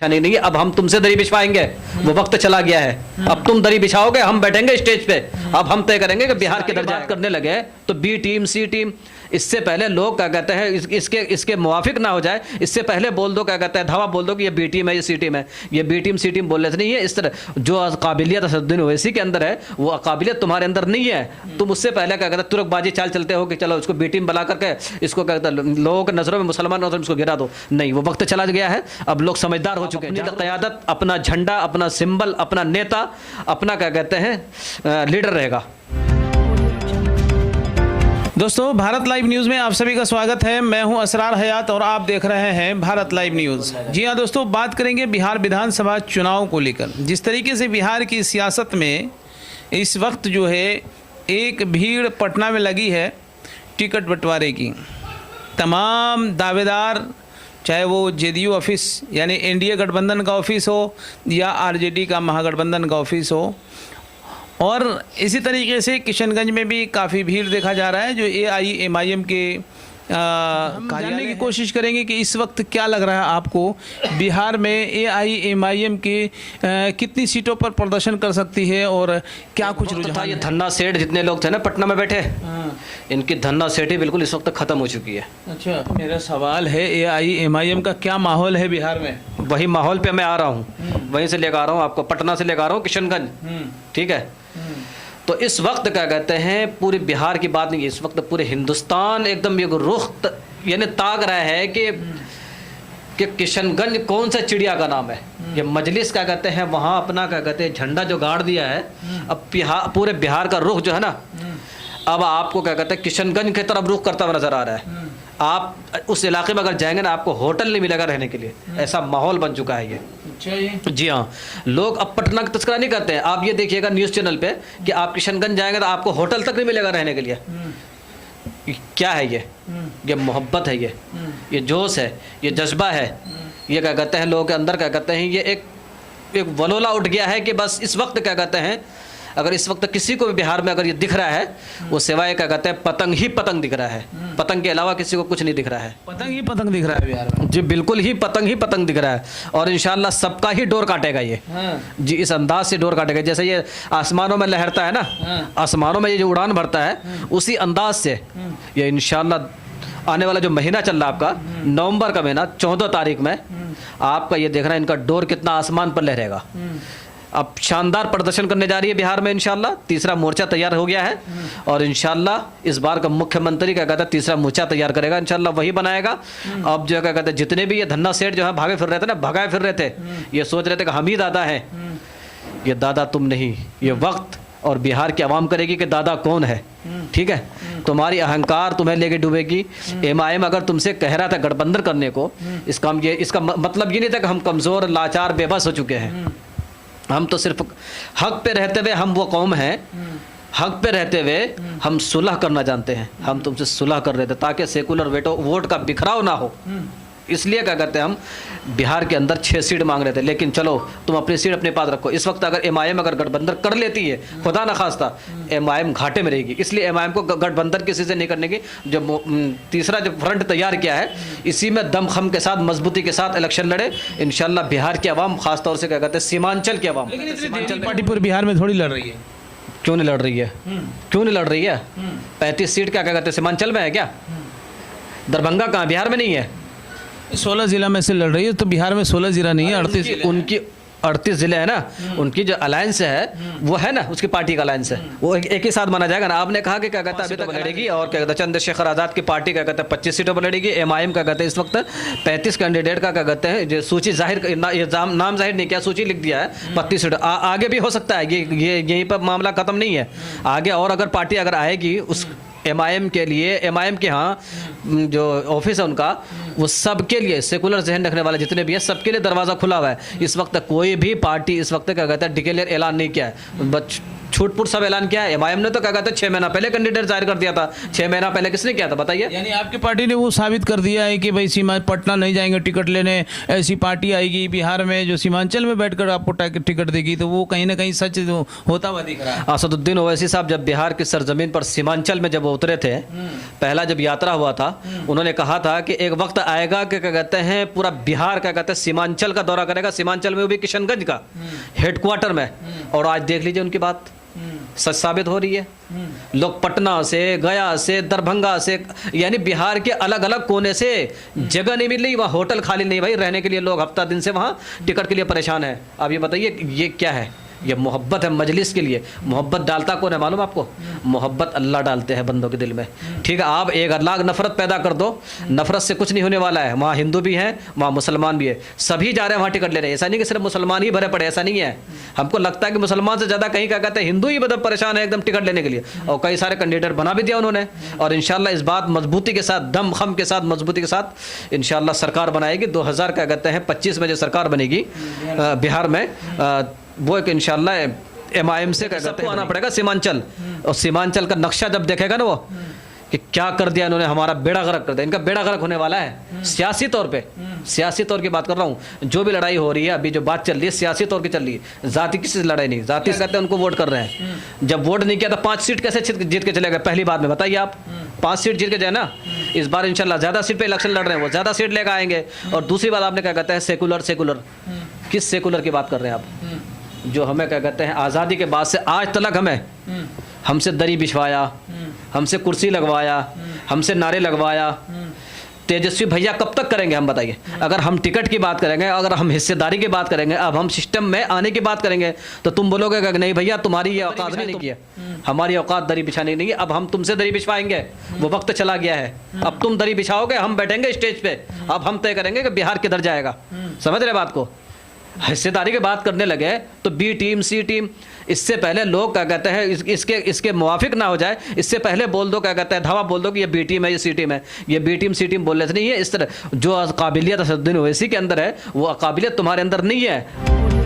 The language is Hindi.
नहीं नहीं, अब हम तुमसे दरी बिछवाएंगे, वो वक्त चला गया है। अब तुम दरी बिछाओगे, हम बैठेंगे स्टेज पे, अब हम तय करेंगे कि बिहार किधर बात करने लगे तो बी टीम सी टीम, इससे पहले लोग क्या कहते हैं इसके मुवाफिक ना हो जाए, इससे पहले बोल दो क्या कहते हैं, धावा बोल दो कि ये बी टीम है, ये सी टीम है। ये बी टीम सी टीम बोलने से नहीं है। इस तरह जो काबिलियत असदुद्दीन ओवैसी के अंदर है वो काबिलियत तुम्हारे अंदर नहीं है। तुम उससे पहले क्या कहते हैं तुर्कबाजी चाल चलते हो कि चलो इसको बी टीम बना करके इसको क्या कहते हैं लोगों की नजरों में मुसलमान नजरों में इसको गिरा दो। नहीं, वो वक्त चला गया है। अब लोग समझदार हो चुके हैं। क़यादत, अपना झंडा, अपना सिंबल, अपना नेता, अपना क्या कहते हैं लीडर रहेगा। दोस्तों, भारत लाइव न्यूज़ में आप सभी का स्वागत है। मैं हूं असरार हयात और आप देख रहे हैं भारत लाइव न्यूज़। जी हां दोस्तों, बात करेंगे बिहार विधानसभा चुनाव को लेकर। जिस तरीके से बिहार की सियासत में इस वक्त जो है एक भीड़ पटना में लगी है टिकट बंटवारे की। तमाम दावेदार, चाहे वो जेडीयू ऑफिस यानी एनडीए गठबंधन का ऑफिस हो या आरजेडी का महागठबंधन का ऑफिस हो, और इसी तरीके से किशनगंज में भी काफ़ी भीड़ देखा जा रहा है जो AIMIM के जानने की कोशिश करेंगे कि इस वक्त क्या लग रहा है आपको, बिहार में AIMIM की कितनी सीटों पर प्रदर्शन कर सकती है और क्या कुछ रुझान। ये धन्ना सेठ जितने लोग थे ना पटना में बैठे, इनकी धन्ना सेठी बिल्कुल इस वक्त खत्म हो चुकी है। अच्छा, मेरा सवाल है AIMIM का क्या माहौल है बिहार में? वही माहौल पे मैं आ रहा हूँ, वहीं से लेकर आ रहा हूँ आपको, पटना से लेकर आ रहा हूँ किशनगंज। ठीक है, तो इस वक्त क्या कहते हैं पूरे बिहार की बात नहीं, इस वक्त पूरे हिंदुस्तान एकदम ये रुख यानी ताक रहा है कि किशनगंज कौन सा चिड़िया का नाम है। ये मजलिस क्या कहते हैं वहाँ अपना क्या कहते हैं झंडा जो गाड़ दिया है। अब पूरे बिहार का रुख जो है ना, अब आपको क्या कहते हैं किशनगंज की तरफ रुख करता हुआ नजर आ रहा है। आप उस इलाके में अगर जाएंगे ना आपको होटल नहीं मिलेगा रहने के लिए, ऐसा माहौल बन चुका है ये। जी हाँ, लोग अब पटना का तस्करा नहीं करते हैं। आप ये देखिएगा न्यूज़ चैनल पे कि आप किशनगंज जाएंगे तो आपको होटल तक नहीं मिलेगा रहने के लिए। क्या है ये मोहब्बत है, ये जोश है, ये जज्बा है, ये क्या कहते हैं लोगों के अंदर क्या कहते हैं ये एक वलोला उठ गया है कि बस इस वक्त क्या कहते हैं अगर इस वक्त किसी को भी बिहार में अगर ये दिख रहा है वो सिवाय क्या कहते हैं पतंग ही पतंग दिख रहा है। पतंग के अलावा किसी को कुछ नहीं दिख रहा है। पतंग ही पतंग दिख रहा है बिहार में। जी बिल्कुल ही पतंग दिख रहा है, और इंशाल्लाह सबका ही डोर काटेगा ये। जी इस अंदाज से डोर काटेगा, जैसे ये आसमानों में लहरता है ना, आसमानों में ये जो उड़ान भरता है उसी अंदाज से ये इंशाल्लाह आने वाला जो महीना चल रहा है आपका नवंबर का महीना 14 तारीख में आपका ये देखना इनका डोर कितना आसमान पर लहरेगा। अब शानदार प्रदर्शन करने जा रही है बिहार में इंशाल्लाह। तीसरा मोर्चा तैयार हो गया है और इंशाल्लाह इस बार का मुख्यमंत्री क्या कहता है तीसरा मोर्चा तैयार करेगा, इंशाल्लाह वही बनाएगा। अब जो क्या कहते हैं जितने भी ये धन्ना सेठ जो है भागे फिर रहे थे ना, भगाए फिर रहे थे, ये सोच रहे थे कि हम ही दादा हैं, ये दादा तुम नहीं, ये वक्त और बिहार की आवाम करेगी कि दादा कौन है। ठीक है, तुम्हारी अहंकार तुम्हें लेके डूबेगी। MIM अगर तुमसे कह रहा था गठबंधन करने को, इसका मतलब ये नहीं था कि हम कमज़ोर लाचार बेबस हो चुके हैं। हम तो सिर्फ हक पे रहते हुए हम वो कौम हैं, हक पे रहते हुए हम सुलह करना जानते हैं। हम तुमसे सुलह कर रहे थे ताकि सेकुलर वोट का बिखराव ना हो, इसलिए क्या कहते हैं हम बिहार के अंदर 6 सीट मांग रहे थे। लेकिन चलो तुम अपनी सीट अपने पास रखो। इस वक्त अगर MIM अगर गठबंधन कर लेती है, खुदा न खास्ता MIM घाटे में रहेगी, इसलिए MIM को गठबंधन किसी से नहीं करने की। जो तीसरा जो फ्रंट तैयार किया है इसी में दमखम के साथ मजबूती के साथ इलेक्शन लड़े इंशाल्लाह। बिहार की आवाम खासतौर से क्या कहते हैं सीमांचल की आवाम, पार्टी पूरे बिहार में थोड़ी लड़ रही है। क्यों नहीं लड़ रही है? क्यों नहीं लड़ रही है? 35 सीट क्या कहते हैं सीमांचल में है क्या? दरभंगा कहाँ, बिहार में नहीं है? 16 जिला में से लड़ रही है, तो बिहार में 16 जिला नहीं है, 38 उनकी 38 जिले हैं ना। उनकी जो अलायंस है वो है ना, उसकी पार्टी का अलायंस है, वो एक ही साथ माना जाएगा ना। आपने कहा कि क्या कहता है अभी तक लड़ेगी, और क्या कहता है चंद्रशेखर आज़ाद की पार्टी क्या कहता है 25 सीटों पर लड़ेगी। MIM क्या कहते हैं इस वक्त 35 कैंडिडेट का क्या कहते हैं जो सूची जाहिर नाम जाहिर नहीं किया, सूची लिख दिया है 32 सीटों। आगे भी हो सकता है, ये यहीं पर मामला खत्म नहीं है। आगे और अगर पार्टी अगर आएगी उस MIM के लिए, MIM के यहाँ जो ऑफिस है उनका, वो सबके लिए सेकुलर जहन रखने वाले जितने भी हैं सबके लिए दरवाज़ा खुला हुआ है। इस वक्त कोई भी पार्टी इस वक्त क्या कहता है डिक्लेयर ऐलान नहीं किया है। छूट-पूट सब ऐलान किया है। एमआईएम ने तो क्या कहते हैं 6 महीना पहले कैंडिडेट जाहिर कर दिया था। 6 महीना पहले किसने किया था बताइए? यानी आपकी पार्टी ने वो साबित कर दिया है कि भाई सीमा पटना नहीं जाएंगे टिकट लेने, ऐसी पार्टी आएगी बिहार में जो सीमांचल में बैठकर आपको टिकट देगी, तो वो कहीं ना कहीं सच होता हुआ दिख रहा है। असदुद्दीन ओवैसी साहब जब बिहार की सरजमीन पर सीमांचल में जब उतरे थे, पहला जब यात्रा हुआ था, उन्होंने कहा था कि एक वक्त आएगा कि क्या कहते हैं पूरा बिहार क्या कहते हैं सीमांचल का दौरा करेगा, सीमांचल में वो भी किशनगंज का हेडक्वार्टर में। और आज देख लीजिए उनकी बात सच साबित हो रही है। लोग पटना से, गया से, दरभंगा से, यानी बिहार के अलग अलग कोने से जगह नहीं मिल रही, वहाँ होटल खाली नहीं भाई, रहने के लिए लोग हफ्ता दिन से वहाँ टिकट के लिए परेशान है। अब ये बताइए ये क्या है? ये मोहब्बत है मजलिस के लिए। मोहब्बत डालता कौन है मालूम आपको? मोहब्बत अल्लाह डालते हैं बंदों के दिल में। ठीक है, आप एक लाख नफरत पैदा कर दो, नफरत से कुछ नहीं होने वाला है। वहाँ हिंदू भी हैं, वहाँ मुसलमान भी है, सभी जा रहे हैं वहाँ टिकट ले रहे हैं। ऐसा नहीं कि सिर्फ मुसलमान ही भरे पड़े, ऐसा नहीं है। हमको लगता है कि मुसलमान से ज़्यादा कहीं क्या कहते हैं हिंदू ही मतलब परेशान है एकदम टिकट लेने के लिए, और कई सारे कैंडिडेट बना भी दिया उन्होंने। और इंशाल्लाह इस बात मजबूती के साथ, दम खम के साथ, मजबूती के साथ इंशाल्लाह सरकार बनाएगी। 2000 क्या कहते हैं 25 में जो सरकार बनेगी बिहार में, वो एक इंशाल्लाह एमआईएम से सबको आना पड़ेगा सीमांचल। और सीमांचल का नक्शा जब देखेगा ना वो कि क्या कर दिया इन्होंने, हमारा बेड़ा गर्क कर दिया। इनका बेड़ा गर्क होने वाला है सियासी तौर पे, सियासी तौर की बात कर रहा हूँ। जो भी लड़ाई हो रही है अभी, जो बात चल रही है सियासी तौर की चल रही है, जाति किसी से लड़ाई नहीं। जाति से कहते हैं उनको वोट कर रहे हैं। जब वोट नहीं किया तो 5 सीट कैसे जीत के चले गए पहली बात में? बताइए आप। 5 सीट जीत के जाए ना, इस बार इंशाल्लाह ज़्यादा सीट पे इलेक्शन लड़ रहे हैं, वो ज़्यादा सीट लेकर आएंगे। और दूसरी बात आपने क्या कहते हैं सेकुलर, किस सेकुलर की बात कर रहे हैं आप? जो हमें क्या कहते हैं आज़ादी के बाद से आज तक हमें हमसे दरी बिछवाया, हमसे कुर्सी लगवाया, हमसे नारे लगवाया। तेजस्वी भैया कब तक करेंगे हम बताइए? अगर हम टिकट की बात करेंगे, अगर हम हिस्सेदारी की बात करेंगे, अब हम सिस्टम में आने की बात करेंगे, तो तुम बोलोगे कि नहीं भैया तुम्हारी ये औकात नहीं की है, हमारी औकात दरी बिछाने नहीं है, अब हम तुमसे दरी बिछवाएंगे। वो वक्त चला गया है, अब तुम दरी बिछाओगे, हम बैठेंगे स्टेज पे, अब हम तय करेंगे कि बिहार किधर जाएगा। समझ रहे बात को? हिस्सेदारी की बात करने लगे तो बी टीम, सी टीम, इससे पहले लोग क्या कहते हैं इसके मुवाफिक ना हो जाए, इससे पहले बोल दो क्या कहते हैं धावा बोल दो कि ये बी टीम है, ये सी टीम है। ये बी टीम सी टीम बोलने से नहीं है। इस तरह जो काबिलियत असदुद्दीन ओवैसी के अंदर है वो काबिलियत तुम्हारे अंदर नहीं है।